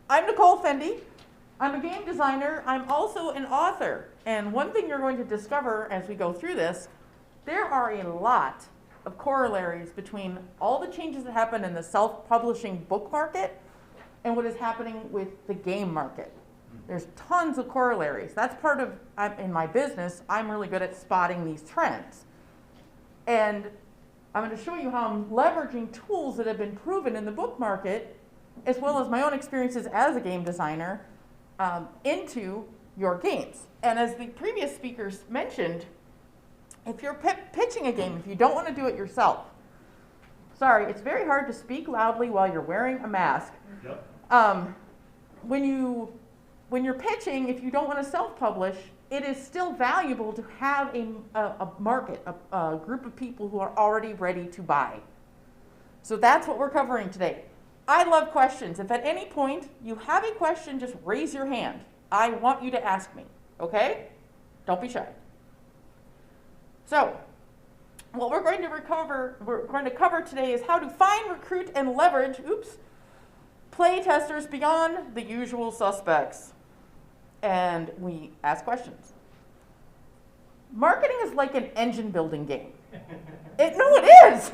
I'm Nicole Fende. I'm a game designer. I'm also an author. And one thing you're going to discover as we go through this, there are a lot of corollaries between all the changes that happen in the self-publishing book market and what is happening with the game market. There's tons of corollaries. That's part of, in my business, I'm really good at spotting these trends. And I'm going to show you how I'm leveraging tools that have been proven in the book market, as well as my own experiences as a game designer, into your games. And as the previous speakers mentioned, if you're pitching a game, if you don't want to do it yourself, sorry, it's very hard to speak loudly while you're wearing a mask. Yep. When you're pitching, if you don't want to self-publish, it is still valuable to have a market, a group of people who are already ready to buy. So that's what we're covering today. I love questions. If at any point you have a question, just raise your hand. I want you to ask me, okay? Don't be shy. So, what we're going to cover today is how to find, recruit, and leverage, playtesters beyond the usual suspects. And we ask questions. Marketing is like an engine building game. It is.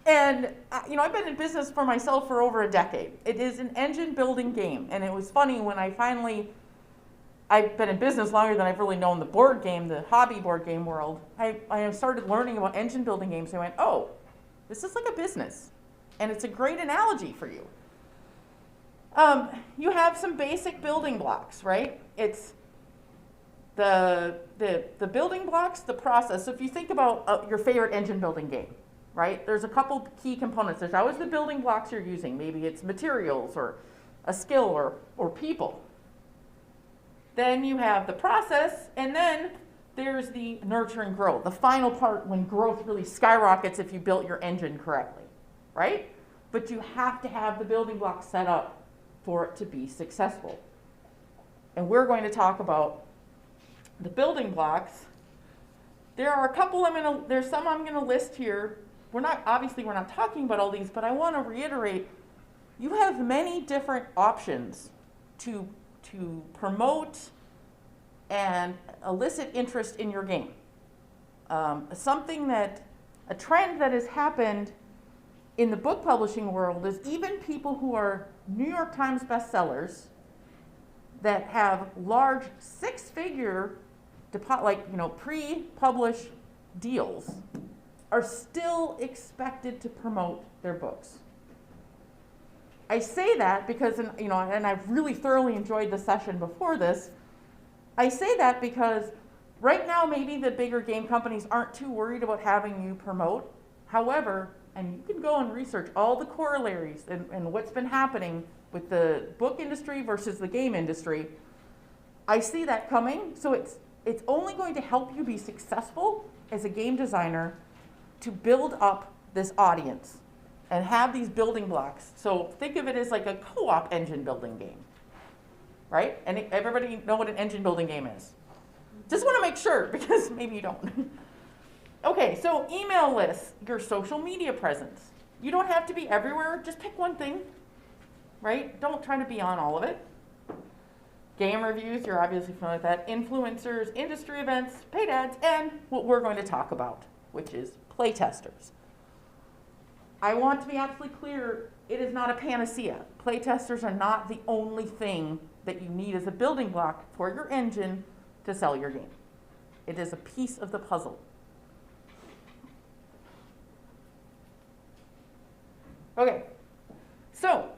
And I've been in business for myself for over a decade. It is an engine building game. And it was funny when I've been in business longer than I've really known the board game, the hobby board game world. I started learning about engine building games. I went, oh, this is like a business. And it's a great analogy for you. You have some basic building blocks, right? It's the building blocks, the process. So if you think about your favorite engine building game, right? There's a couple key components. There's always the building blocks you're using. Maybe it's materials or a skill or people. Then you have the process, and then there's the nurture and grow, the final part when growth really skyrockets if you built your engine correctly, right? But you have to have the building blocks set up for it to be successful. And we're going to talk about the building blocks. There are a couple there's some I'm gonna list here. We're not talking about all these, but I want to reiterate, you have many different options to promote and elicit interest in your game. A trend that has happened in the book publishing world is even people who are New York Times bestsellers that have large six-figure pre-published deals are still expected to promote their books. I say that because, and I've really thoroughly enjoyed the session before this. I say that because right now maybe the bigger game companies aren't too worried about having you promote. However, and you can go and research all the corollaries and what's been happening with the book industry versus the game industry. I see that coming, so it's only going to help you be successful as a game designer to build up this audience and have these building blocks. So think of it as like a co-op engine building game, right? And everybody know what an engine building game is? Just want to make sure, because maybe you don't. Okay, so email lists, your social media presence. You don't have to be everywhere, just pick one thing, right? Don't try to be on all of it. Game reviews, you're obviously familiar with that. Influencers, industry events, paid ads, and what we're going to talk about, which is playtesters. I want to be absolutely clear, it is not a panacea. Playtesters are not the only thing that you need as a building block for your engine to sell your game. It is a piece of the puzzle. Okay, so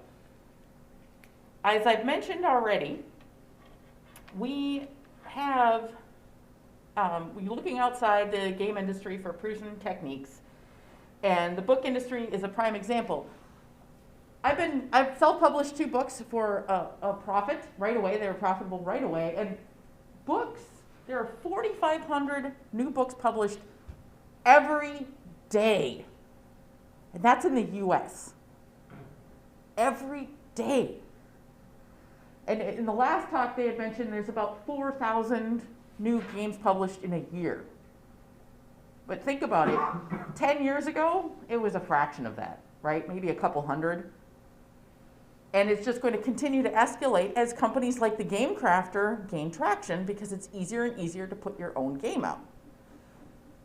as I've mentioned already, we have, we're looking outside the game industry for proven techniques, and the book industry is a prime example. I've self-published 2 books for a profit right away. They were profitable right away. And books, there are 4,500 new books published every day. And that's in the US. Every day. And in the last talk they had mentioned there's about 4,000 new games published in a year. But think about it, 10 years ago, it was a fraction of that, right? Maybe a couple hundred. And it's just going to continue to escalate as companies like the Game Crafter gain traction because it's easier and easier to put your own game out.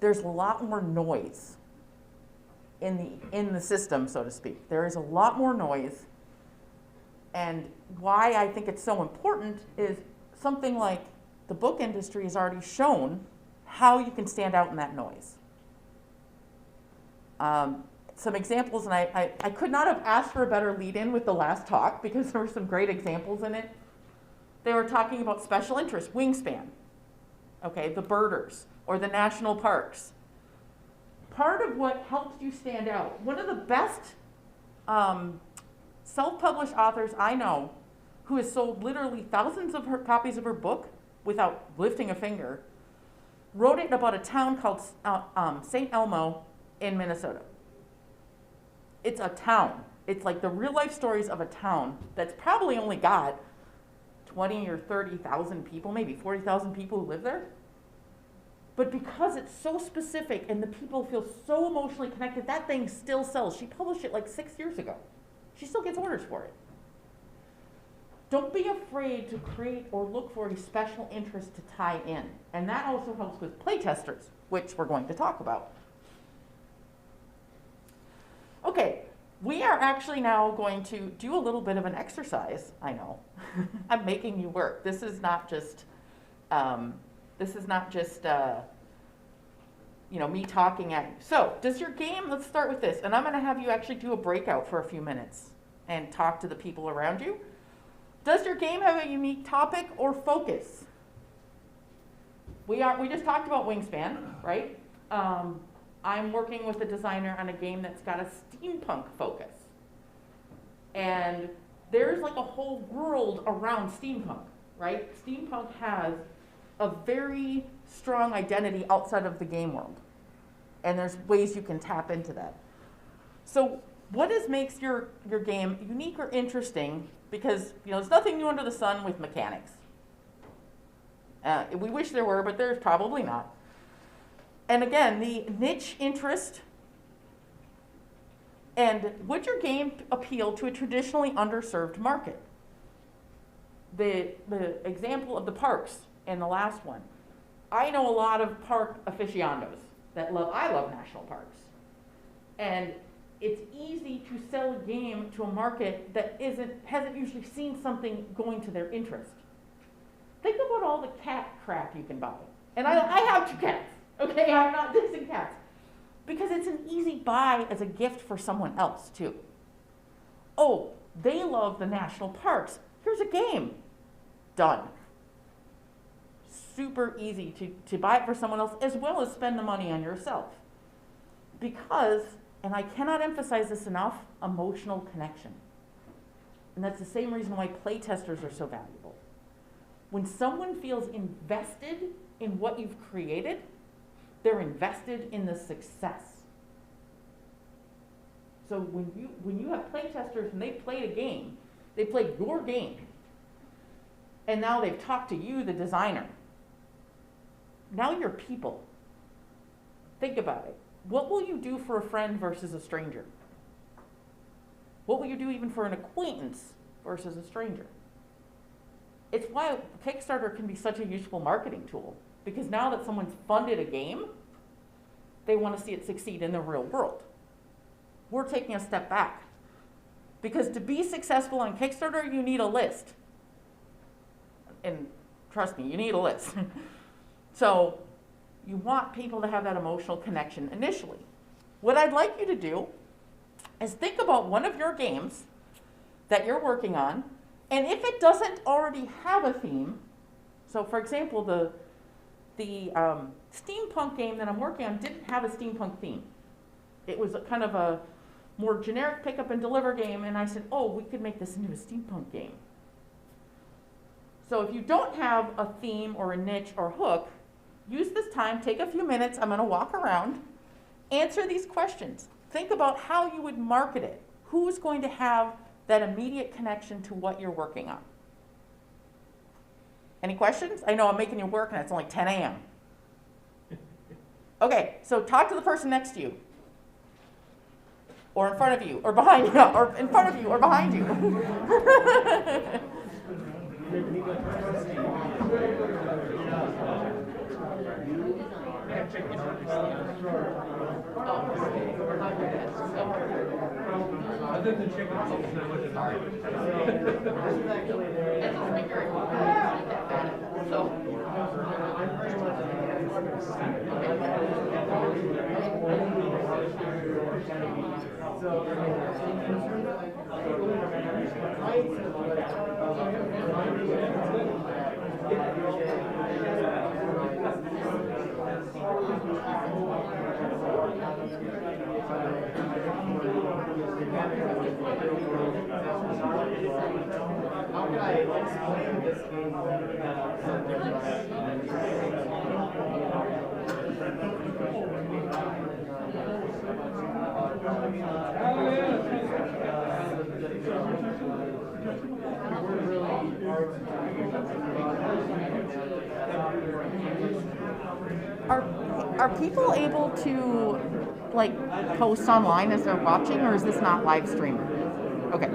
There's a lot more noise in the system, so to speak. There is a lot more noise. And why I think it's so important is something like the book industry has already shown how you can stand out in that noise. Some examples, and I could not have asked for a better lead-in with the last talk because there were some great examples in it. They were talking about special interest, Wingspan, okay, the birders, or the national parks. Part of what helps you stand out, one of the best self-published authors I know who has sold literally thousands of copies of her book without lifting a finger, wrote it about a town called St. Elmo in Minnesota. It's a town. It's like the real life stories of a town that's probably only got 20 or 30,000 people, maybe 40,000 people who live there. But because it's so specific and the people feel so emotionally connected, that thing still sells. She published it like 6 years ago. She still gets orders for it. Don't be afraid to create or look for a special interest to tie in. And that also helps with playtesters, which we're going to talk about. Okay, we are actually now going to do a little bit of an exercise. I know, I'm making you work. This is not just, me talking at you. So, does your game? Let's start with this, and I'm going to have you actually do a breakout for a few minutes and talk to the people around you. Does your game have a unique topic or focus? We just talked about Wingspan, right? I'm working with a designer on a game that's got a steampunk focus. And there's like a whole world around steampunk, right? Steampunk has a very strong identity outside of the game world. And there's ways you can tap into that. So what makes your game unique or interesting? Because there's nothing new under the sun with mechanics. We wish there were, but there's probably not. And again, the niche interest, and would your game appeal to a traditionally underserved market? The example of the parks in the last one. I know a lot of park aficionados I love national parks. And it's easy to sell a game to a market that hasn't usually seen something going to their interest. Think about all the cat crap you can buy. And I have 2 cats. Okay, I'm not dissing cats. Because it's an easy buy as a gift for someone else, too. Oh, they love the national parks. Here's a game. Done. Super easy to buy it for someone else, as well as spend the money on yourself. Because, and I cannot emphasize this enough, emotional connection. And that's the same reason why playtesters are so valuable. When someone feels invested in what you've created, they're invested in the success. So when you have playtesters and they played a game, they played your game, and now they've talked to you, the designer. Now you're people. Think about it. What will you do for a friend versus a stranger? What will you do even for an acquaintance versus a stranger? It's why Kickstarter can be such a useful marketing tool. Because now that someone's funded a game, they want to see it succeed in the real world. We're taking a step back. Because to be successful on Kickstarter, you need a list. And trust me, you need a list. So you want people to have that emotional connection initially. What I'd like you to do is think about one of your games that you're working on, and if it doesn't already have a theme, so for example, the steampunk game that I'm working on didn't have a steampunk theme. It was kind of a more generic pick up and deliver game, and I said, oh, we could make this into a steampunk game. So if you don't have a theme or a niche or hook, use this time, take a few minutes, I'm going to walk around, answer these questions. Think about how you would market it. Who's going to have that immediate connection to what you're working on? Any questions? I know I'm making you work and it's only 10 a.m. Okay, so talk to the person next to you. or in front of you, or behind you, or in front of you, or behind you. How can I explain this game Are people able to like post online as they're watching, or is this not live stream? Okay.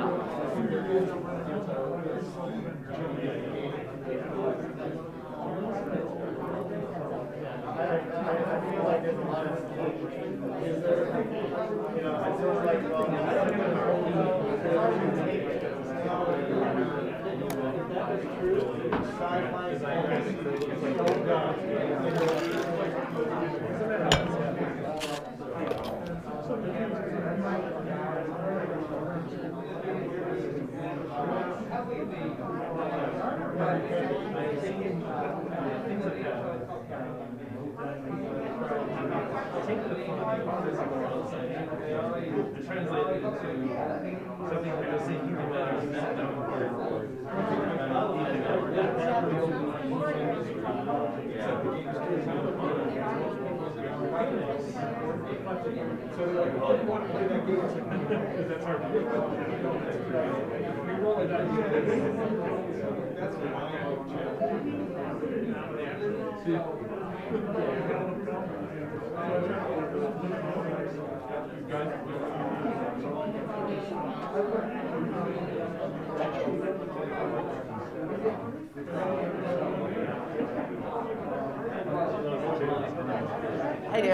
I do.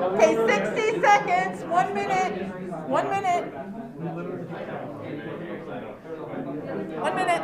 Okay, 60 seconds, 1 minute, 1 minute. 1 minute.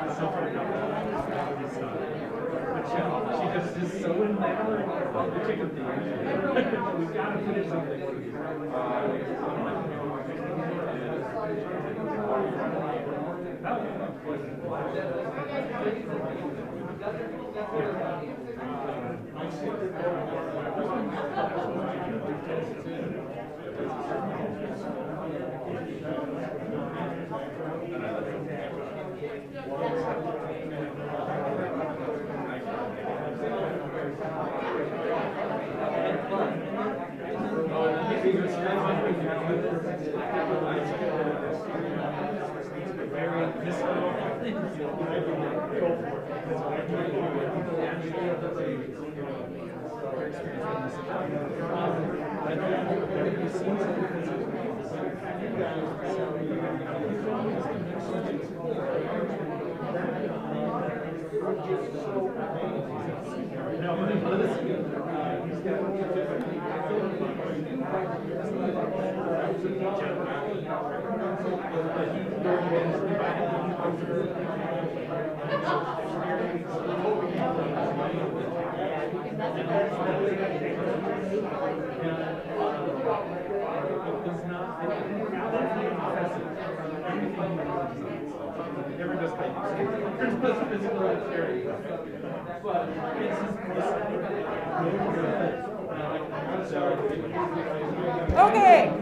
Okay.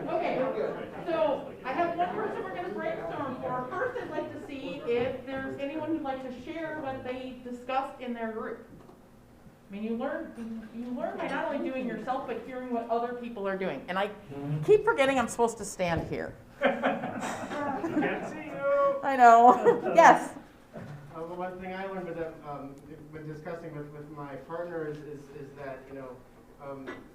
Okay, so I have one person we're going to brainstorm for. First, I'd like to see if there's anyone who'd like to share what they discussed in their group. I mean, you learn by not only doing yourself, but hearing what other people are doing. And I keep forgetting I'm supposed to stand here. Can't see you. I know. Yes. One thing I learned with that, when discussing with my partner is that,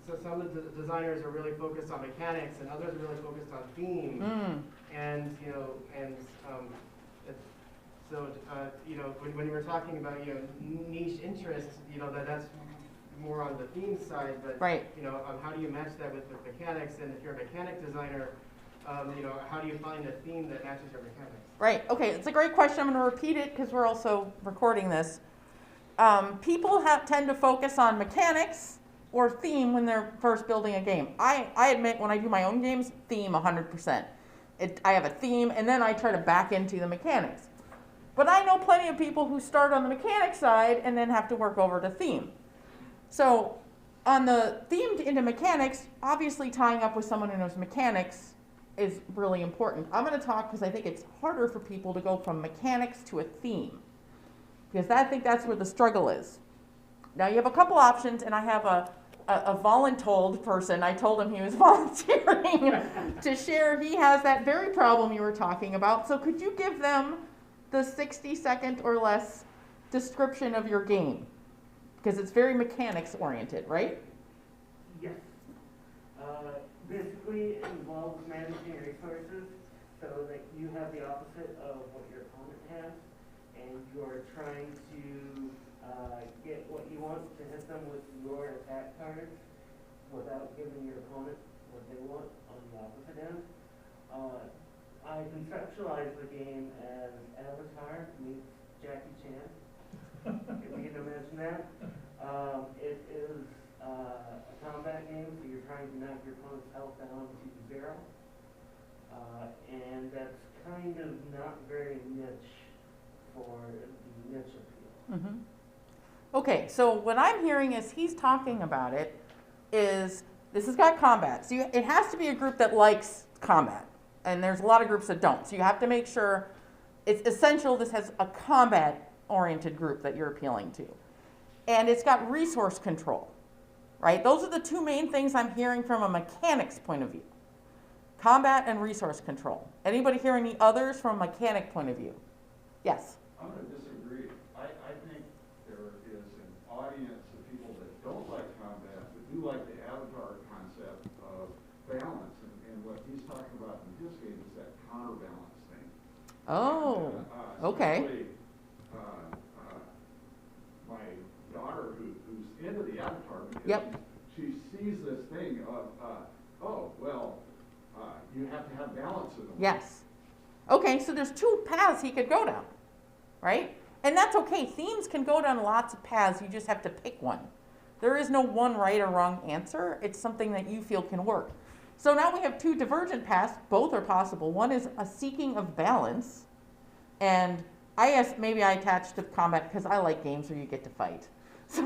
so some of the designers are really focused on mechanics and others are really focused on theme. And, when you were talking about, niche interests, that's more on the theme side, but, right. How do you match that with mechanics? And if you're a mechanic designer, how do you find a theme that matches your mechanics? Right, okay, it's a great question. I'm going to repeat it because we're also recording this. People tend to focus on mechanics or theme when they're first building a game. I admit when I do my own games, theme 100%. I have a theme and then I try to back into the mechanics. But I know plenty of people who start on the mechanic side and then have to work over to theme. So on the theme into mechanics, obviously tying up with someone who knows mechanics is really important. I'm going to talk because I think it's harder for people to go from mechanics to a theme, because I think that's where the struggle is. Now you have a couple options, and I have a voluntold person. I told him he was volunteering to share. He has that very problem you were talking about. So could you give them the 60-second or less description of your game? Because it's very mechanics oriented, right? Yes. Basically, it involves managing resources so that you have the opposite of what your opponent has, and you are trying to get what you want to hit them with your attack cards without giving your opponent what they want on the opposite end. I conceptualize the game as Avatar meets Jackie Chan. If you can imagine that. It is a combat game, so you're trying to knock your opponent's health down to 0. And that's kind of not very niche for the niche appeal. Mm-hmm. Okay, so what I'm hearing is he's talking about it is this has got combat. So it has to be a group that likes combat. And there's a lot of groups that don't. So you have to make sure it's essential this has a combat-oriented group that you're appealing to. And it's got resource control, right? Those are the two main things I'm hearing from a mechanics point of view. Combat and resource control. Anybody hear any others from a mechanic point of view? Yes? I'm going to disagree. I think there is an audience of people that don't like combat, but do like the Avatar concept of balance. And what he's talking about in his game is that counterbalance thing. Oh, okay. My daughter, who's into the Avatar, because Yep. she sees this thing of, you have to have balance in the world. Yes. Okay, so there's two paths he could go down, right? And that's okay. Themes can go down lots of paths. You just have to pick one. There is no one right or wrong answer. It's something that you feel can work. So now we have two divergent paths. Both are possible. One is a seeking of balance. And maybe I attach to combat because I like games where you get to fight. So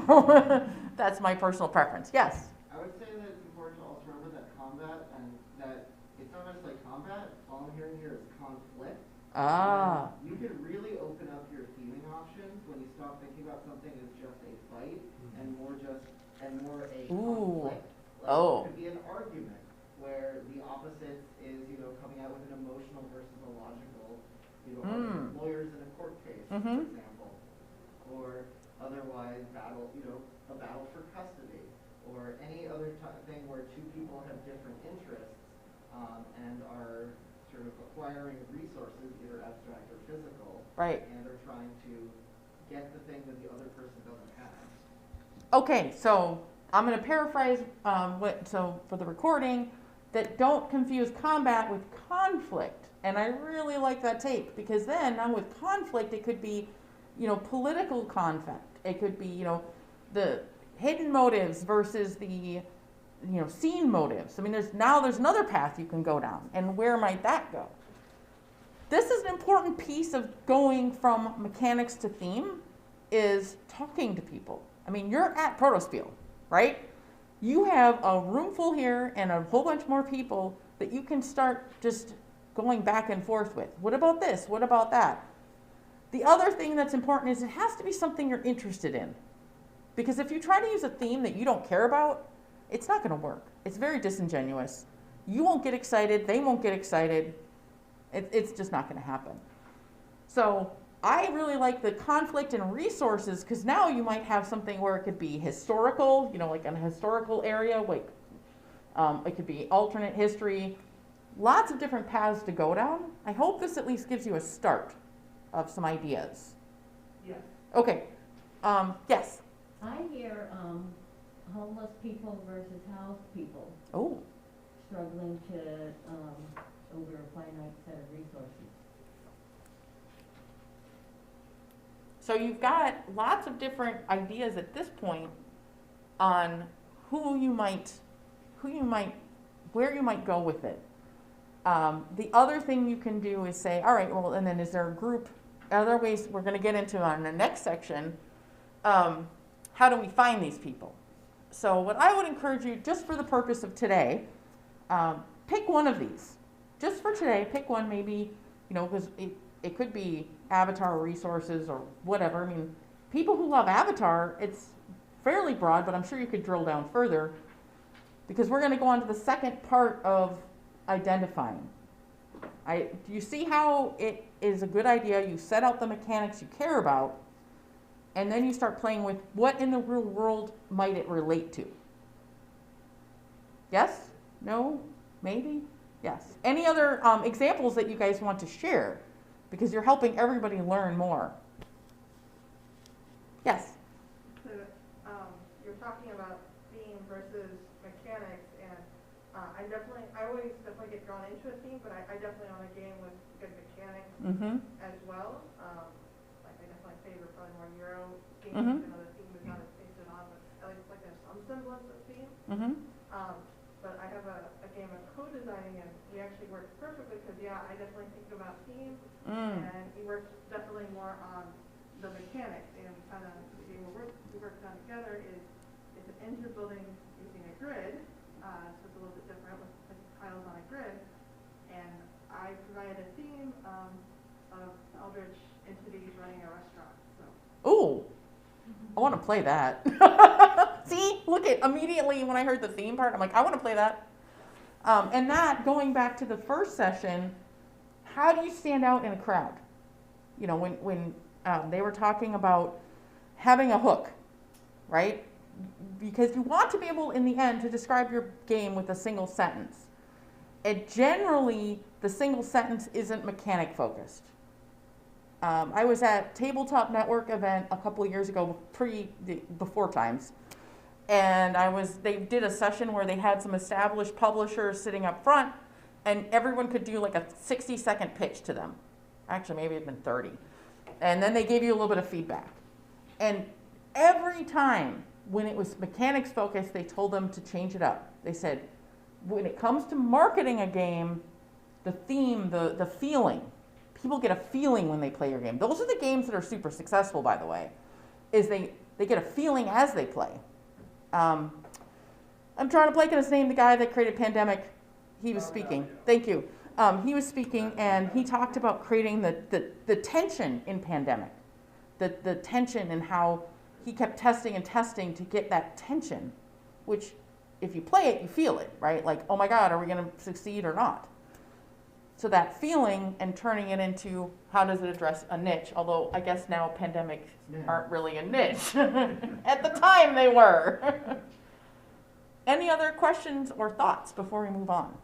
that's my personal preference. Yes? I would say that it's important to also remember that combat, and that it's not necessarily combat. All I'm hearing here is conflict. Ah. You could really open up your theming options when you stop thinking about something as just a fight and more a Ooh. conflict. Like, Oh. It could be an argument where the opposite is, coming out with an emotional versus a logical, argument. Lawyers in a court case, for example, or otherwise a battle for custody, or any other thing where two people have different interests and are sort of acquiring resources, either abstract or physical, Right. and are trying to get the thing that the other person doesn't have. Okay, so I'm going to paraphrase for the recording, that don't confuse combat with conflict. And I really like that take, because then now with conflict, it could be, political conflict. It could be, the hidden motives versus the, seen motives. I mean, there's another path you can go down. And where might that go? This is an important piece of going from mechanics to theme, is talking to people. I mean, you're at Protospiel, right? You have a room full here and a whole bunch more people that you can start just going back and forth with. What about this? What about that? The other thing that's important is it has to be something you're interested in. Because if you try to use a theme that you don't care about, it's not going to work. It's very disingenuous. You won't get excited. They won't get excited. It's just not going to happen. So I really like the conflict and resources, because now you might have something where it could be historical, like in a historical area, like it could be alternate history, lots of different paths to go down. I hope this at least gives you a start of some ideas. Yes. Okay, yes. I hear homeless people versus housed people Oh, struggling to over a finite set of resources. so you've got lots of different ideas at this point on where you might go with it. The other thing you can do is say, all right, well, and then is there a group, other ways we're going to get into on the next section, how do we find these people? So what I would encourage you, just for the purpose of today, pick one of these. Just for today, pick one maybe, because it could be Avatar resources or whatever. I mean, people who love Avatar, it's fairly broad, but I'm sure you could drill down further, because we're going to go on to the second part of identifying. Do you see how it is a good idea? You set out the mechanics you care about, and then you start playing with what in the real world might it relate to. Yes? No? Maybe? Yes. Any other examples that you guys want to share? Because you're helping everybody learn more. Yes? So, you're talking about theme versus mechanics, and I always definitely get drawn into a theme, but I definitely want a game with good mechanics as well. Like I definitely favor probably more Euro games. I know the theme is not as based it on, but I like there's some semblance of theme. But I have a game of co-designing, and we actually work perfectly because I definitely think about theme, and he works definitely more on the mechanics, and kind of the game we worked on together is an engine building using a grid, so it's a little bit different with tiles on a grid, and I provided a theme of eldritch entities running a restaurant. So. Ooh, I want to play that. See, look at immediately when I heard the theme part, I'm like, I want to play that. And that, going back to the first session, how do you stand out in a crowd? When they were talking about having a hook, right? Because you want to be able, in the end, to describe your game with a single sentence. And generally, the single sentence isn't mechanic focused. I was at Tabletop Network event a couple of years ago, before times, and they did a session where they had some established publishers sitting up front, and everyone could do like a 60-second pitch to them. Actually, maybe even 30. And then they gave you a little bit of feedback. And every time when it was mechanics focused, they told them to change it up. They said, when it comes to marketing a game, the theme, the feeling, people get a feeling when they play your game. Those are the games that are super successful, by the way, is they get a feeling as they play. I'm trying to blank on his name, the guy that created Pandemic. He was speaking. Thank you. He was speaking, and he talked about creating the tension in Pandemic, the tension, and how he kept testing and testing to get that tension, which if you play it, you feel it, right? Like, oh my God, are we going to succeed or not? So that feeling and turning it into how does it address a niche? Although I guess now pandemics aren't really a niche. At the time they were. Any other questions or thoughts before we move on?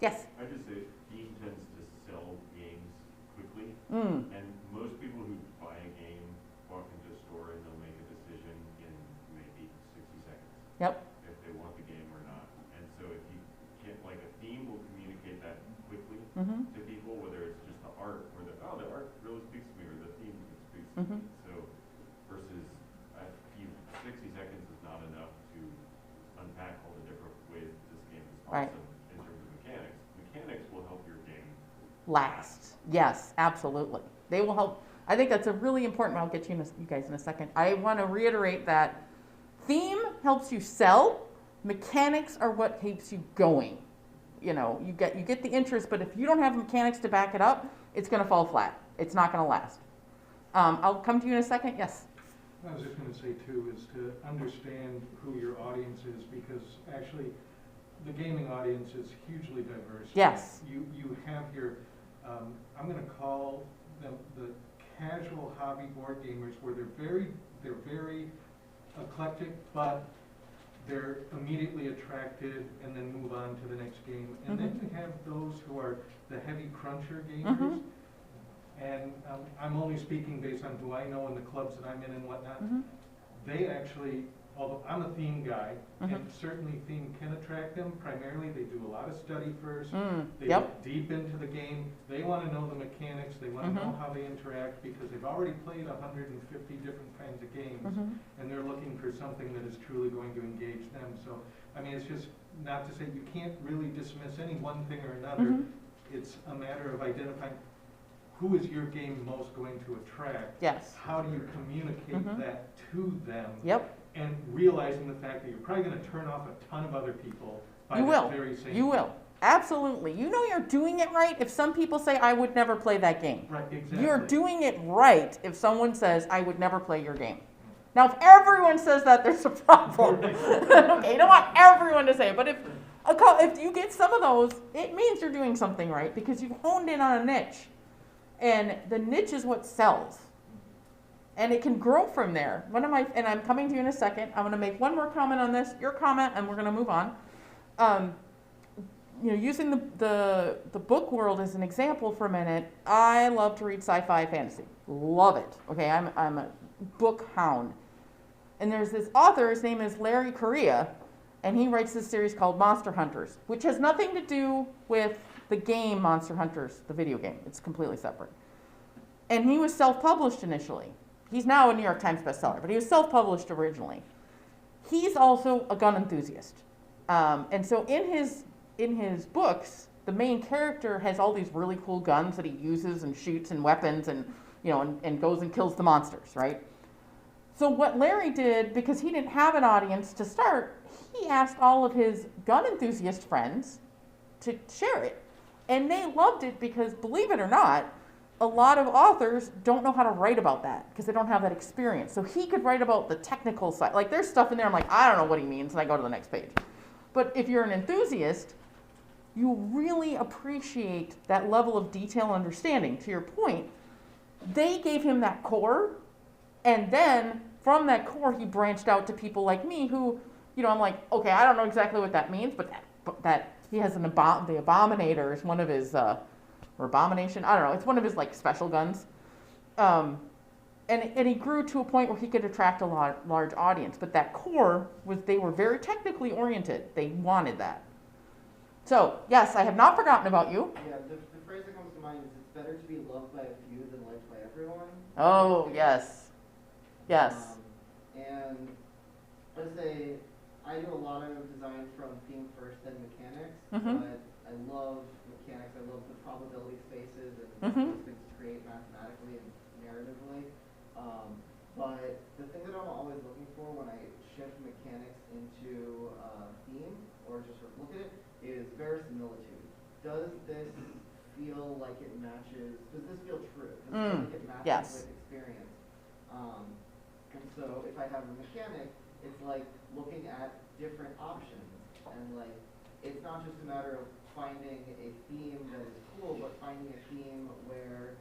Yes? I just say Steam tends to sell games quickly. Mm. And most people who buy a game walk into a store and they'll make a decision in maybe 60 seconds. Yep. If they want the game or not. And so if you get, like, a theme will communicate that quickly to people, whether it's just the art or the art really speaks to me, or the theme speaks to me. So versus 60 seconds is not enough to unpack all the different ways this game is awesome. Right. In terms of mechanics. Mechanics will help your game Last. Yes, absolutely. They will help. I think that's a really important, I'll get you guys in a second. I want to reiterate that theme helps you sell. Mechanics are what keeps you going. You get the interest, but if you don't have mechanics to back it up, it's going to fall flat. It's not going to last. I'll come to you in a second. Yes? I was just going to say, too, is to understand who your audience is, because actually the gaming audience is hugely diverse. Yes. You have your I'm gonna call them the casual hobby board gamers, where they're very eclectic, but they're immediately attracted and then move on to the next game. And then you have those who are the heavy cruncher gamers. And I'm only speaking based on who I know and the clubs that I'm in and whatnot. They actually, although I'm a theme guy, and certainly theme can attract them, primarily they do a lot of study first. They get deep into the game. They want to know the mechanics. They want to know how they interact, because they've already played 150 different kinds of games, and they're looking for something that is truly going to engage them. So, I mean, it's just not to say you can't really dismiss any one thing or another. It's a matter of identifying who is your game most going to attract. Yes. How do you communicate that to them? Yep. And realizing the fact that you're probably going to turn off a ton of other people by You that will. very same. You will. Absolutely. You know you're doing it right if some people say, I would never play that game. Right, exactly. You're doing it right if someone says, I would never play your game. Now, if everyone says that, there's a problem. Okay, you don't want everyone to say it, but if you get some of those, it means you're doing something right, because you've honed in on a niche. And the niche is what sells. And it can grow from there. And I'm coming to you in a second. I'm going to make one more comment on this, your comment, and we're going to move on. Using the book world as an example for a minute, I love to read sci-fi fantasy. Love it. Okay, I'm a book hound. And there's this author, his name is Larry Correia, and he writes this series called Monster Hunters, which has nothing to do with the game Monster Hunters, the video game. It's completely separate. And he was self-published initially. He's now a New York Times bestseller, but he was self-published originally. He's also a gun enthusiast. And so in his books, the main character has all these really cool guns that he uses and shoots and weapons and goes and kills the monsters, right? So what Larry did, because he didn't have an audience to start, he asked all of his gun enthusiast friends to share it. And they loved it because, believe it or not, a lot of authors don't know how to write about that because they don't have that experience. So he could write about the technical side. Like, there's stuff in there I'm like, I don't know what he means, and I go to the next page. But if you're an enthusiast, you really appreciate that level of detail and understanding. To your point, they gave him that core, and then from that core, he branched out to people like me who, I'm like, okay, I don't know exactly what that means, but that he has the Abominator is one of his, or Abomination, I don't know, it's one of his like special guns. And he grew to a point where he could attract a large audience, but that core they were very technically oriented. They wanted that. So, yes, I have not forgotten about you. Yeah, the phrase that comes to mind is, it's better to be loved by a few than liked by everyone. Oh, yes. Yes. And let's say, I do a lot of design from theme first and mechanics, but I love mechanics. I love the probability spaces and those things to create mathematically and narratively. But the thing that I'm always looking for when I shift mechanics into theme, or just sort of look at it, is verisimilitude. Does this feel like it matches? Does this feel true? Does it feel like it matches with experience? And so if I have a mechanic, it's like looking at different options, and like it's not just a matter of finding a theme that is cool, but finding a theme where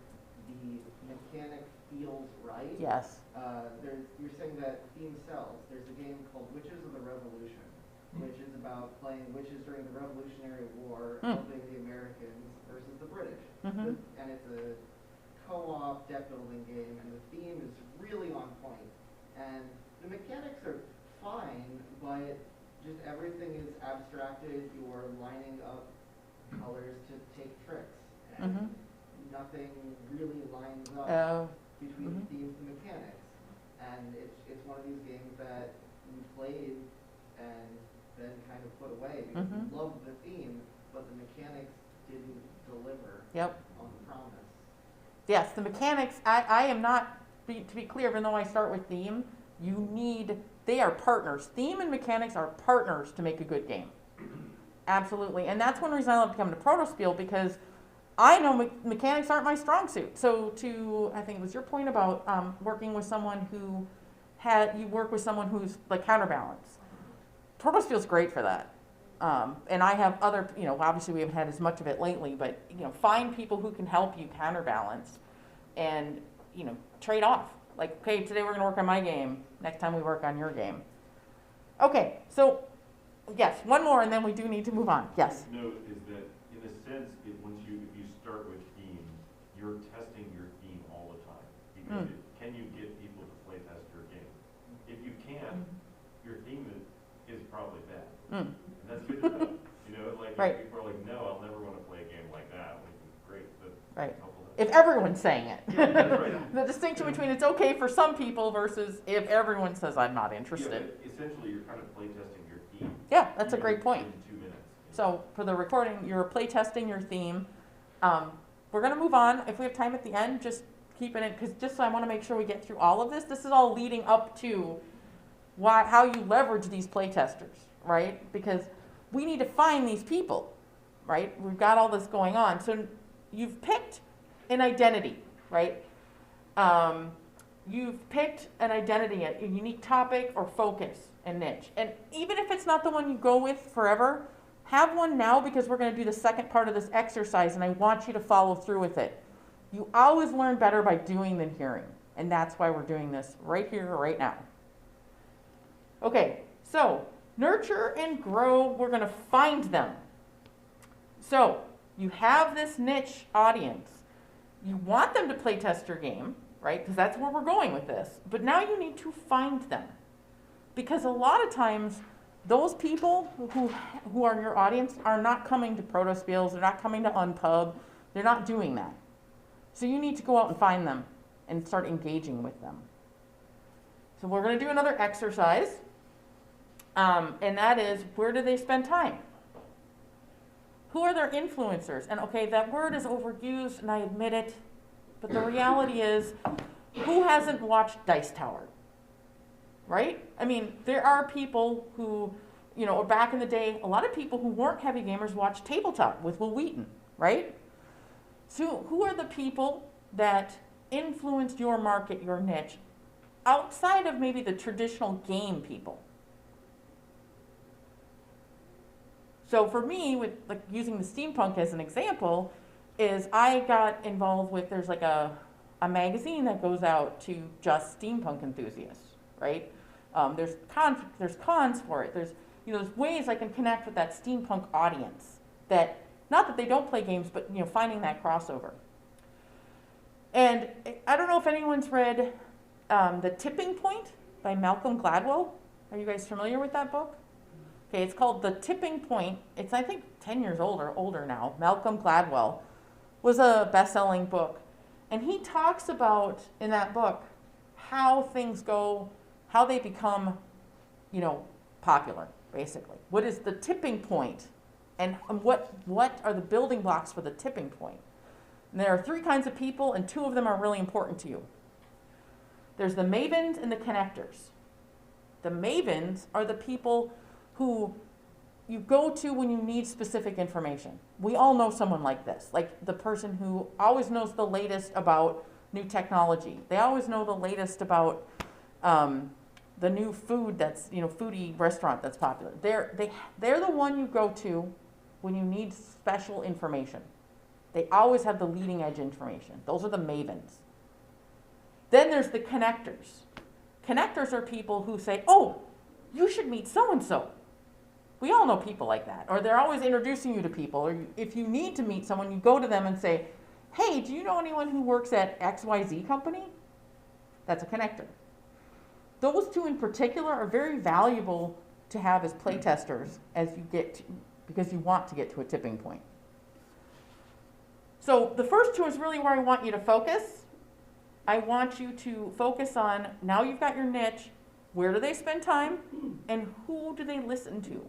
the mechanic feels right. Yes. You're saying that theme sells. There's a game called Witches of the Revolution, which is about playing witches during the Revolutionary War, helping the Americans versus the British. And it's a co-op deck building game, and the theme is really on point. And the mechanics are fine, but just everything is abstracted. You're lining up colors to take tricks, and nothing really lines up between the themes and mechanics. And it's one of these games that we played and then kind of put away because we loved the theme, but the mechanics didn't deliver on the promise. Yes, the mechanics, I am not, to be clear, even though I start with theme, they are partners. Theme and mechanics are partners to make a good game. Absolutely. And that's one reason I love to come to Protospiel, because I know mechanics aren't my strong suit. So I think it was your point about working with someone you work with someone who's like counterbalance. Protospiel's great for that. And I have other, obviously we haven't had as much of it lately, but, find people who can help you counterbalance and, trade off. Like, okay, today we're going to work on my game. Next time we work on your game. Okay, so, yes, one more and then we do need to move on. Yes? Note is that, in a sense, if you start with themes, you're testing your theme all the time. Because can you get people to play test your game? If you can, your theme is probably bad. And that's good to know. Like, Right. if people are like, no, I'll never want to play a game like that. Like, great, that's Right. helpful. If everyone's saying it. Yeah, that's right. The distinction between it's okay for some people versus if everyone says I'm not Yeah, interested. but essentially, you're kind of play testing your theme. Yeah, that's a great point. In 2 minutes. So for the recording, you're play testing your theme. We're going to move on. If we have time at the end, just keep it in, because just so I want to make sure we get through all of this. This is all leading up to how you leverage these play testers, right? Because we need to find these people, right? We've got all this going on. So you've picked an identity, right? You've picked an identity, a unique topic or focus and niche. And even if it's not the one you go with forever, have one now, because we're going to do the second part of this exercise and I want you to follow through with it. You always learn better by doing than hearing. And that's why we're doing this right here, right now. Okay, so nurture and grow, we're going to find them. So you have this niche audience. You want them to play test your game, right? Because that's where we're going with this. But now you need to find them. Because a lot of times, those people who are in your audience are not coming to Protospiels, they're not coming to Unpub, they're not doing that. So you need to go out and find them and start engaging with them. So we're going to do another exercise, and that is, where do they spend time? Who are their influencers? And okay, that word is overused, and I admit it, but the reality is, who hasn't watched Dice Tower? Right? I mean, there are people who, back in the day, a lot of people who weren't heavy gamers watched Tabletop with Will Wheaton, right? So who are the people that influenced your market, your niche, outside of maybe the traditional game people? So for me, with like using the steampunk as an example, is I got involved with, there's like a magazine that goes out to just steampunk enthusiasts, right? There's cons for it. There's ways I can connect with that steampunk audience, that not that they don't play games, but finding that crossover. And I don't know if anyone's read The Tipping Point by Malcolm Gladwell. Are you guys familiar with that book? Okay, it's called The Tipping Point. It's, I think, 10 years old or older now. Malcolm Gladwell was a best-selling book. And he talks about, in that book, how things go, how they become, popular, basically. What is the tipping point? And what are the building blocks for the tipping point? And there are 3 kinds of people, and 2 of them are really important to you. There's the mavens and the connectors. The mavens are the people who you go to when you need specific information. We all know someone like this, like the person who always knows the latest about new technology. They always know the latest about the new food that's, foodie restaurant that's popular. They're the one you go to when you need special information. They always have the leading edge information. Those are the mavens. Then there's the connectors. Connectors are people who say, oh, you should meet so-and-so. We all know people like that. Or they're always introducing you to people. Or if you need to meet someone, you go to them and say, hey, do you know anyone who works at XYZ company? That's a connector. Those 2 in particular are very valuable to have as playtesters because you want to get to a tipping point. So the first 2 is really where I want you to focus. I want you to focus on, now you've got your niche, where do they spend time, and who do they listen to?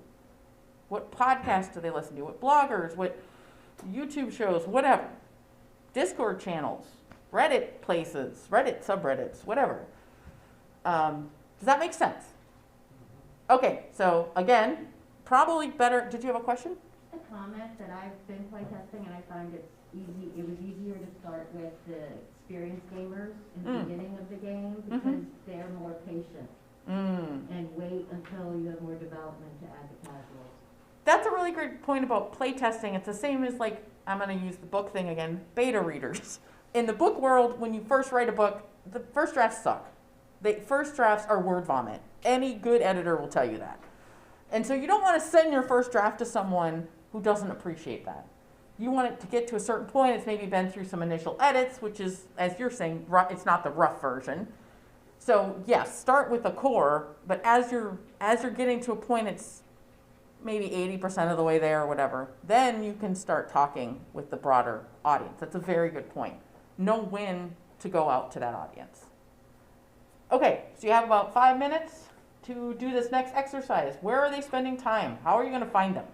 What podcasts do they listen to? What bloggers, what YouTube shows, whatever. Discord channels, Reddit places, Reddit subreddits, whatever. Does that make sense? Okay, so again, probably better, did you have a question? A comment that I've been playtesting and I find it was easier to start with the experienced gamers in the beginning of the game because they're more patient and wait until you have more development to add the casuals. that's a really great point about playtesting. It's the same as, like, I'm going to use the book thing again, beta readers. In the book world, when you first write a book, the first drafts suck. The first drafts are word vomit. Any good editor will tell you that. And so you don't want to send your first draft to someone who doesn't appreciate that. You want it to get to a certain point. It's maybe been through some initial edits, which is, as you're saying, it's not the rough version. So yes, start with the core, but as you're getting to a point, it's maybe 80% of the way there or whatever, then you can start talking with the broader audience. That's a very good point. Know when to go out to that audience. Okay, so you have about 5 minutes to do this next exercise. Where are they spending time? How are you going to find them?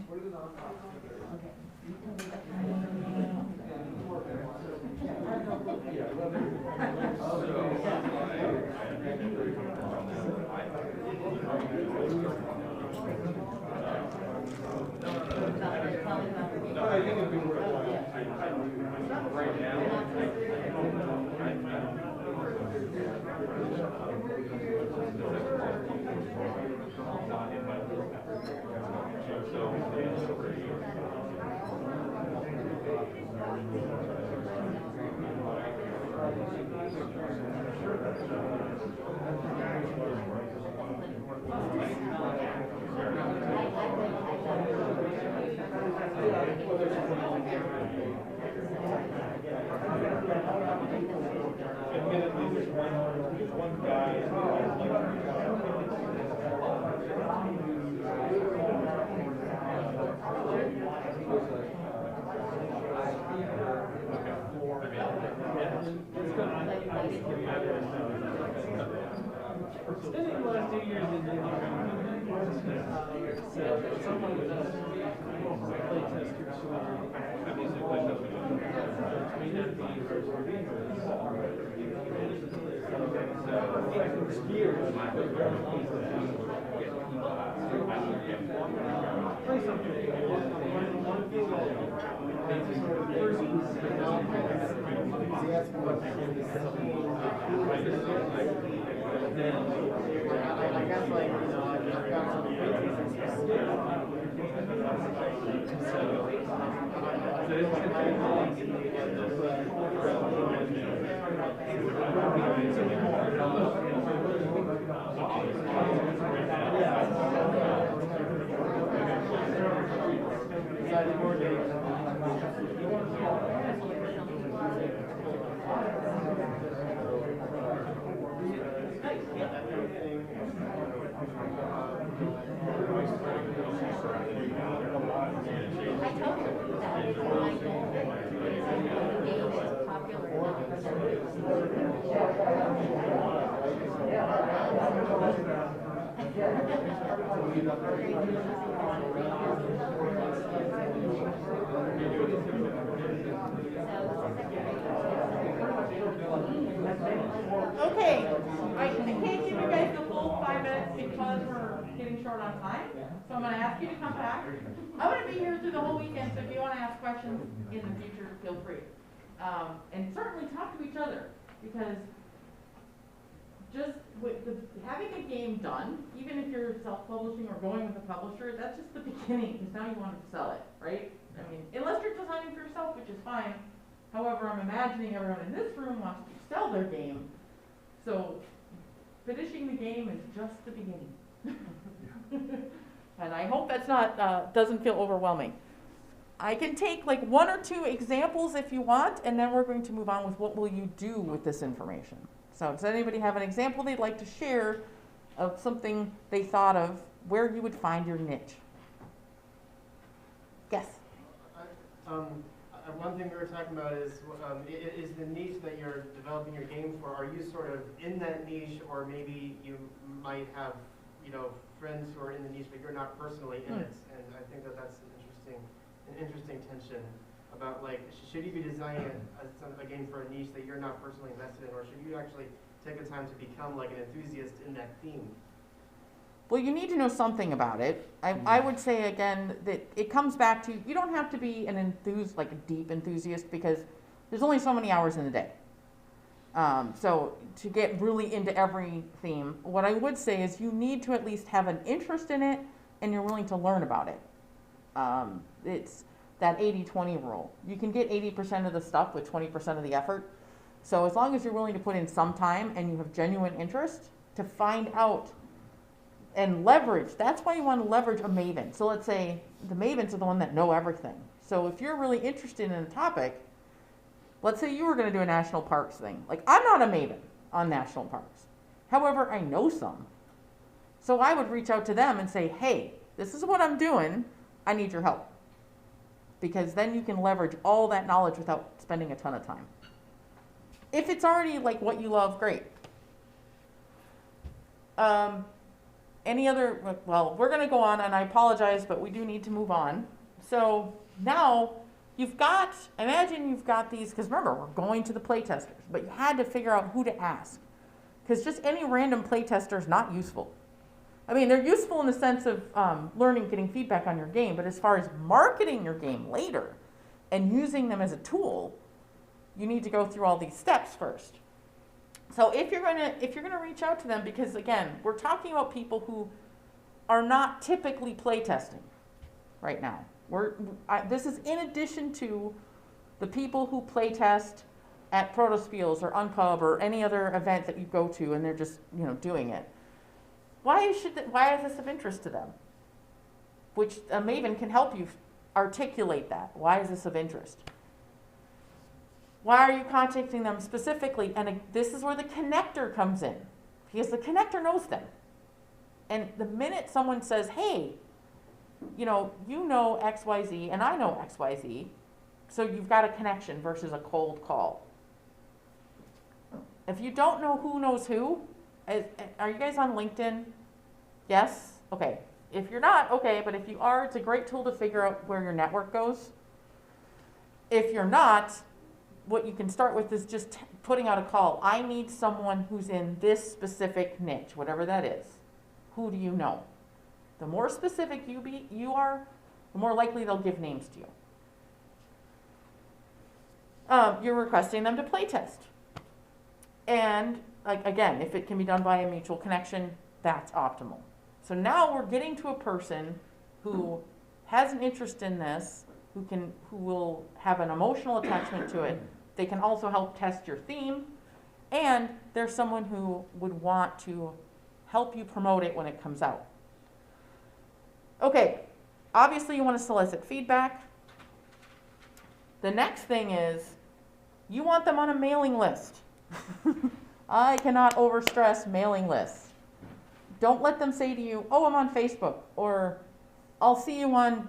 What are the Spending the last 2 years in someone with us, playtesters who are involved, may not be years. Play something. I guess, like, you know, I've got some Okay, I can't give you guys the full 5 minutes because we're getting short on time, so I'm going to ask you to come back. I'm going to be here through the whole weekend, so if you want to ask questions in the future, feel free. And certainly talk to each other, because just with having a game done, even if you're self-publishing or going with a publisher, that's just the beginning, because now you want to sell it, right? I mean, unless you're designing for yourself, which is fine. However, I'm imagining everyone in this room wants to sell their game. So finishing the game is just the beginning. And I hope that's not, doesn't feel overwhelming. I can take like 1 or 2 examples if you want, and then we're going to move on with what will you do with this information. So does anybody have an example they'd like to share of something they thought of where you would find your niche? Yes? One thing we were talking about is the niche that you're developing your game for. Are you sort of in that niche, or maybe you might have, you know, friends who are in the niche, but you're not personally in it? And I think that that's an interesting tension about, like, should you be designing a game for a niche that you're not personally invested in, or should you actually take the time to become like an enthusiast in that theme? Well, you need to know something about it. I would say, again, that it comes back to, you don't have to be an like a deep enthusiast, because there's only so many hours in the day. So to get really into every theme, what I would say is you need to at least have an interest in it and you're willing to learn about it. It's that 80-20 rule. You can get 80% of the stuff with 20% of the effort. So as long as you're willing to put in some time and you have genuine interest to find out and leverage, that's why you want to leverage a maven. So let's say the mavens are the one that know everything. So if you're really interested in a topic, let's say you were going to do a national parks thing. Like, I'm not a maven on national parks. However, I know some. So I would reach out to them and say, hey, this is what I'm doing. I need your help. Because then you can leverage all that knowledge without spending a ton of time. If it's already like what you love, great. Any other, well, we're going to go on, and I apologize, but we do need to move on. So now you've got, imagine you've got these, because remember, we're going to the playtesters, but you had to figure out who to ask. Because just any random playtester is not useful. I mean, they're useful in the sense of learning, getting feedback on your game, but as far as marketing your game later and using them as a tool, you need to go through all these steps first. So if you're gonna reach out to them, because again, we're talking about people who are not typically playtesting right now. This is in addition to the people who playtest at Protospiels or Unpub or any other event that you go to, and they're just doing it. Why is this of interest to them? Which a maven can help you articulate that. Why is this of interest? Why are you contacting them specifically? And this is where the connector comes in, because the connector knows them. And the minute someone says, hey, you know XYZ and I know XYZ, so you've got a connection versus a cold call. If you don't know who knows who, are you guys on LinkedIn? Yes? Okay. If you're not, okay, but if you are, it's a great tool to figure out where your network goes. If you're not, what you can start with is just putting out a call. I need someone who's in this specific niche, whatever that is. Who do you know? The more specific you are, the more likely they'll give names to you. You're requesting them to playtest. And again, if it can be done by a mutual connection, that's optimal. So now we're getting to a person who has an interest in this, who will have an emotional attachment to it. They can also help test your theme, and there's someone who would want to help you promote it when it comes out. Okay, obviously you want to solicit feedback. The next thing is you want them on a mailing list. I cannot overstress mailing lists. Don't let them say to you, oh, I'm on Facebook, or I'll see you on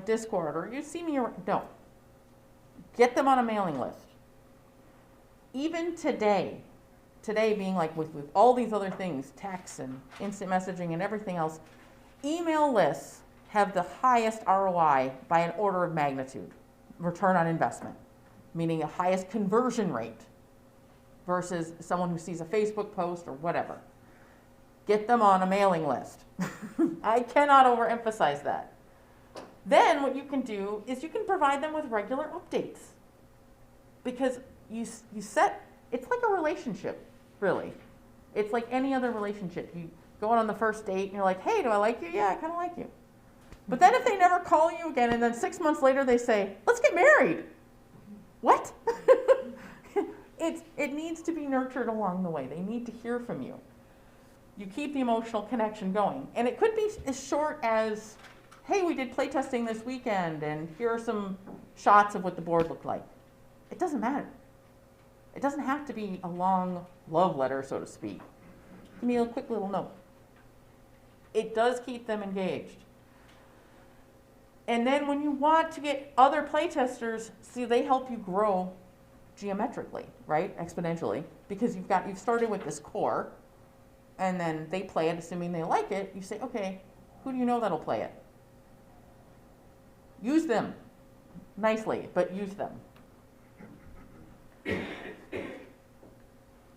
Discord, or you see me around. Don't. Get them on a mailing list. Even today being like with all these other things, texts and instant messaging and everything else, email lists have the highest ROI by an order of magnitude, return on investment, meaning the highest conversion rate versus someone who sees a Facebook post or whatever. Get them on a mailing list. I cannot overemphasize that. Then what you can do is you can provide them with regular updates, because you set, it's like a relationship, really. It's like any other relationship. You go out on the first date and you're like, hey, do I like you? Yeah, I kind of like you. But then if they never call you again and then 6 months later they say, let's get married. What? It needs to be nurtured along the way. They need to hear from you. You keep the emotional connection going. And it could be as short as, hey, we did playtesting this weekend and here are some shots of what the board looked like. It doesn't matter. It doesn't have to be a long love letter, so to speak. Give me a quick little note. It does keep them engaged. And then when you want to get other playtesters, see, they help you grow geometrically, right? Exponentially, because you've started with this core, and then they play it, assuming they like it. You say, okay, who do you know that'll play it? Use them nicely, but use them.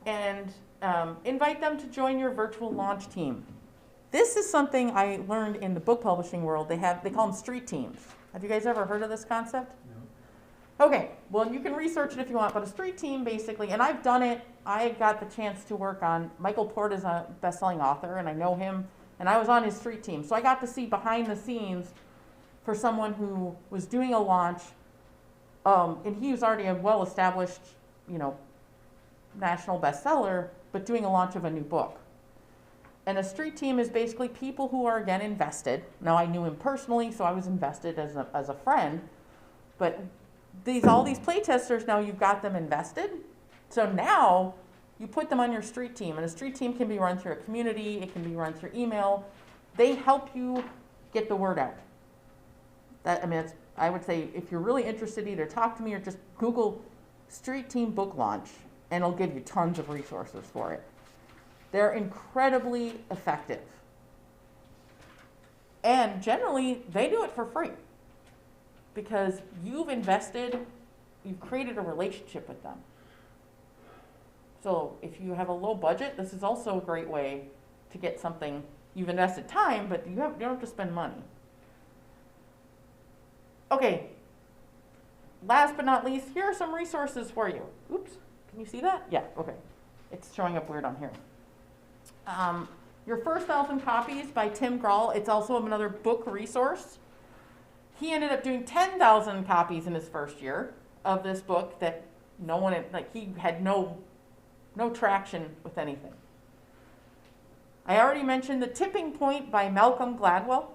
And invite them to join your virtual launch team. This is something I learned in the book publishing world. They call them street teams. Have you guys ever heard of this concept? Okay, well, you can research it if you want, but a street team basically, and I've done it. I got the chance to work on, Michael Port is a best-selling author, and I know him, and I was on his street team. So I got to see behind the scenes for someone who was doing a launch, and he was already a well-established, national bestseller, but doing a launch of a new book. And a street team is basically people who are, again, invested. Now, I knew him personally, so I was invested as a friend, but all these playtesters, now you've got them invested. So now you put them on your street team, and a street team can be run through a community, it can be run through email. They help you get the word out. I would say if you're really interested, either talk to me or just Google street team book launch, and it'll give you tons of resources for it. They're incredibly effective. And generally, they do it for free because you've invested, you've created a relationship with them. So if you have a low budget, this is also a great way to get something. You've invested time, but you don't have to spend money. Okay, last but not least, here are some resources for you. Oops, can you see that? Yeah, okay. It's showing up weird on here. Your First 1,000 Copies by Tim Grahl. It's also another book resource. He ended up doing 10,000 copies in his first year of this book that no one, he had no traction with anything. I already mentioned The Tipping Point by Malcolm Gladwell.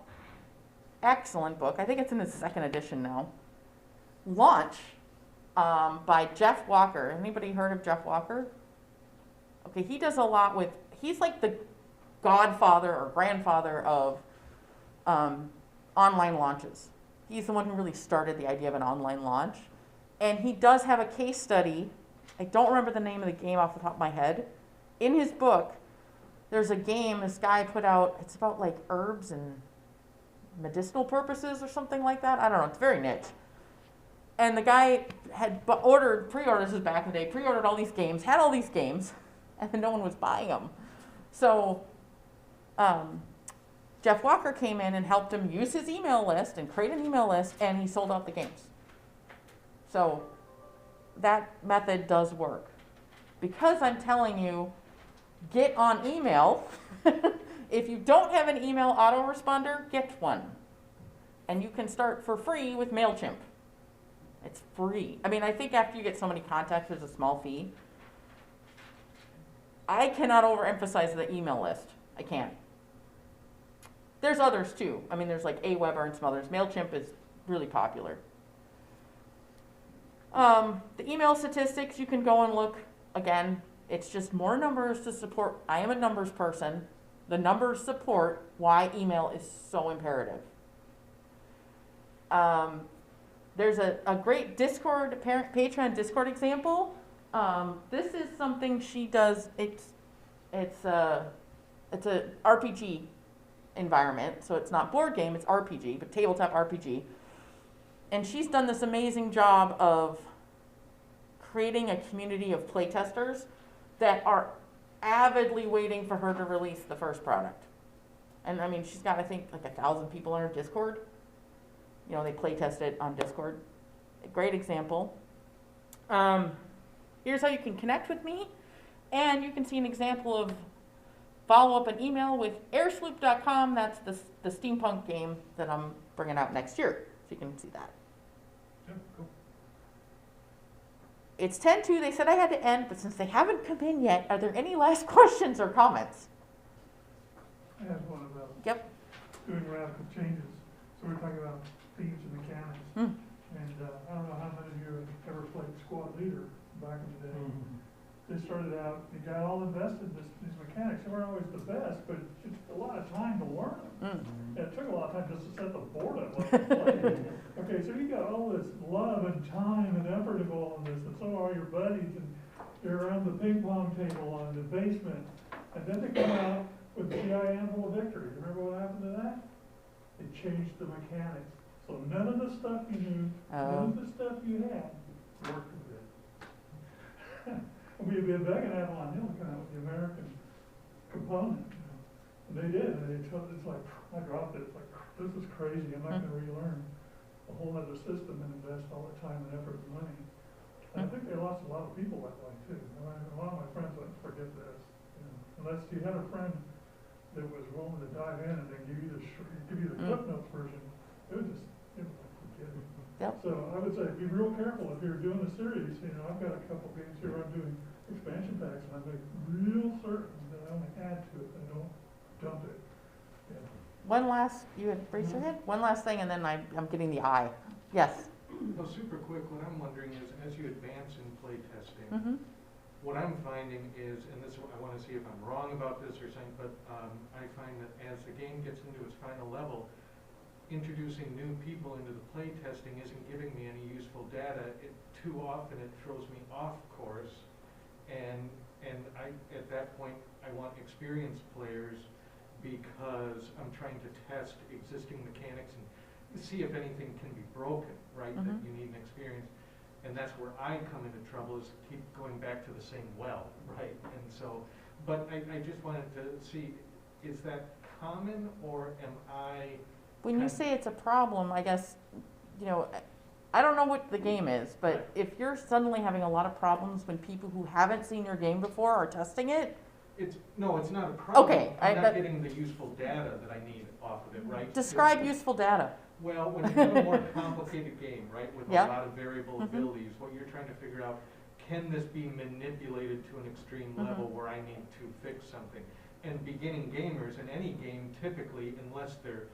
Excellent book. I think it's in the second edition now. Launch by Jeff Walker. Anybody heard of Jeff Walker? Okay, he does a lot with, he's like the godfather or grandfather of online launches. He's the one who really started the idea of an online launch. And he does have a case study. I don't remember the name of the game off the top of my head. In his book, there's a game this guy put out. It's about like herbs and medicinal purposes or something like that. I don't know. It's very niche. And the guy had pre-ordered, this was back in the day, pre-ordered all these games, had all these games, and then no one was buying them. So Jeff Walker came in and helped him use his email list and create an email list, and he sold out the games. So that method does work. Because I'm telling you, get on email. If you don't have an email autoresponder, get one. And you can start for free with MailChimp. It's free. I mean, I think after you get so many contacts, there's a small fee. I cannot overemphasize the email list. I can't. There's others too. I mean, there's like Aweber and some others. MailChimp is really popular. The email statistics, you can go and look. Again, it's just more numbers to support. I am a numbers person. The numbers support why email is so imperative. There's a great Discord, Patreon Discord example. This is something she does. It's a RPG environment, so it's not board game, it's RPG, but tabletop RPG. And she's done this amazing job of creating a community of playtesters that are avidly waiting for her to release the first product. And I mean, she's got, I think, like 1,000 people on her Discord. You know, they playtest it on Discord. A great example. Here's how you can connect with me. And you can see an example of follow up an email with airsloop.com. That's the steampunk game that I'm bringing out next year. So you can see that. Yeah, cool. It's 10:02. They said I had to end, but since they haven't come in yet, are there any last questions or comments? I have one about Yep. doing radical changes. So we're talking about themes and mechanics. Mm. And I don't know how many of you have ever played Squad Leader back in the day. They started out, they got all invested in these mechanics. They weren't always the best, but it took a lot of time to learn them. And it took a lot of time just to set the board up like to play. Okay, so you got all this love and time and effort involved in this, and so are your buddies, and you're around the ping pong table on the basement. And then they come out with the GI Anvil of Victory. Remember what happened to that? It changed the mechanics. So none of the stuff you knew, none of the stuff you had worked with it. We've been begging Avalon Hill to come out with the American component. You know. And they did. And it's like, I dropped it. It's like, this is crazy. I'm not going to relearn. a whole other system and invest all the time and effort and money. And I think they lost a lot of people that way too. A lot of my friends like, forget this, you know, unless you had a friend that was willing to dive in and then give you the Cliff Notes version, it was like, forget it. Yep. So I would say be real careful if you're doing a series. You know, I've got a couple games here I'm doing expansion packs, and I make real certain that I only add to it, I don't dump it. Yeah. One last, you had raised your hand? One last thing, and then I'm getting the eye. Yes? Well, super quick, what I'm wondering is, as you advance in playtesting, Mm-hmm. what I'm finding is, and this, I want to see if I'm wrong about this or something, but I find that as the game gets into its final level, introducing new people into the playtesting isn't giving me any useful data. Too often it throws me off course, and at that point I want experienced players because I'm trying to test existing mechanics and see if anything can be broken, right? That you need an experience. And that's where I come into trouble, is keep going back to the same well, right? And so, but I just wanted to see, is that common, or am I? When you say it's a problem, I guess, you know, I don't know what the game is, but if you're suddenly having a lot of problems when people who haven't seen your game before are testing it. No, it's not a problem. Okay. I'm not getting the useful data that I need off of it, right? Describe useful data. Well, when you have a more complicated game, right, with Yeah. a lot of variable abilities, what you're trying to figure out, can this be manipulated to an extreme level where I need to fix something? And beginning gamers in any game, typically, unless they're,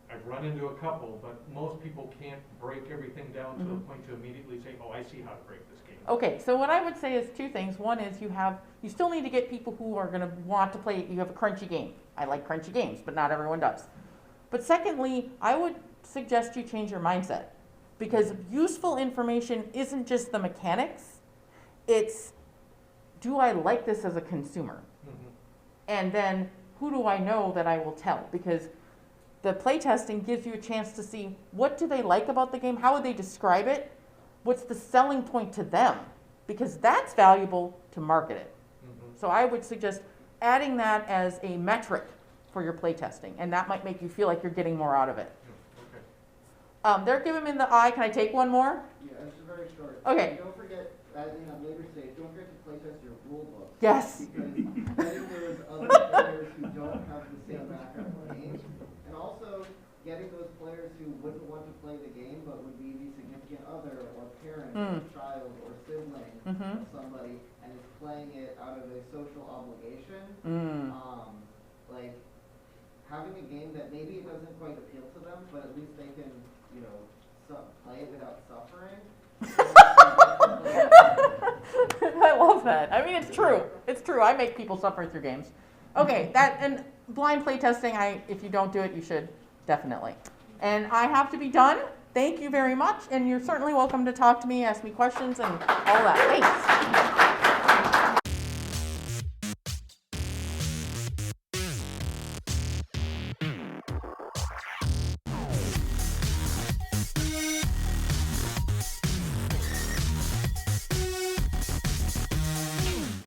I've run into a couple, but most people can't break everything down to the point to immediately say, oh, I see how to break this game. Okay, so what I would say is two things. One is you still need to get people who are going to want to play. You have a crunchy game. I like crunchy games, but not everyone does. But secondly, I would suggest you change your mindset, because useful information isn't just the mechanics. It's, do I like this as a consumer? And then who do I know that I will tell? Because the playtesting gives you a chance to see, what do they like about the game? How would they describe it? What's the selling point to them? Because that's valuable to market it. So I would suggest adding that as a metric for your playtesting, and that might make you feel like you're getting more out of it. They're giving me the eye. Can I take one more? Yeah, it's very short. Okay. Don't forget, as in a later stage, don't forget to playtest your rule books. Yes. Because getting those other players who don't have the same background in the game, and also getting those players who wouldn't want to play the game but would be the significant other or parent or child or sibling of somebody and is playing it out of a social obligation. Like having a game that maybe it doesn't quite appeal to them, but at least they can, you know, play it without suffering. I love that. I mean, it's true. It's true. I make people suffer through games. Okay, that and blind playtesting, if you don't do it, you should definitely. And I have to be done. Thank you very much, and you're certainly welcome to talk to me, ask me questions, and all that. Thanks.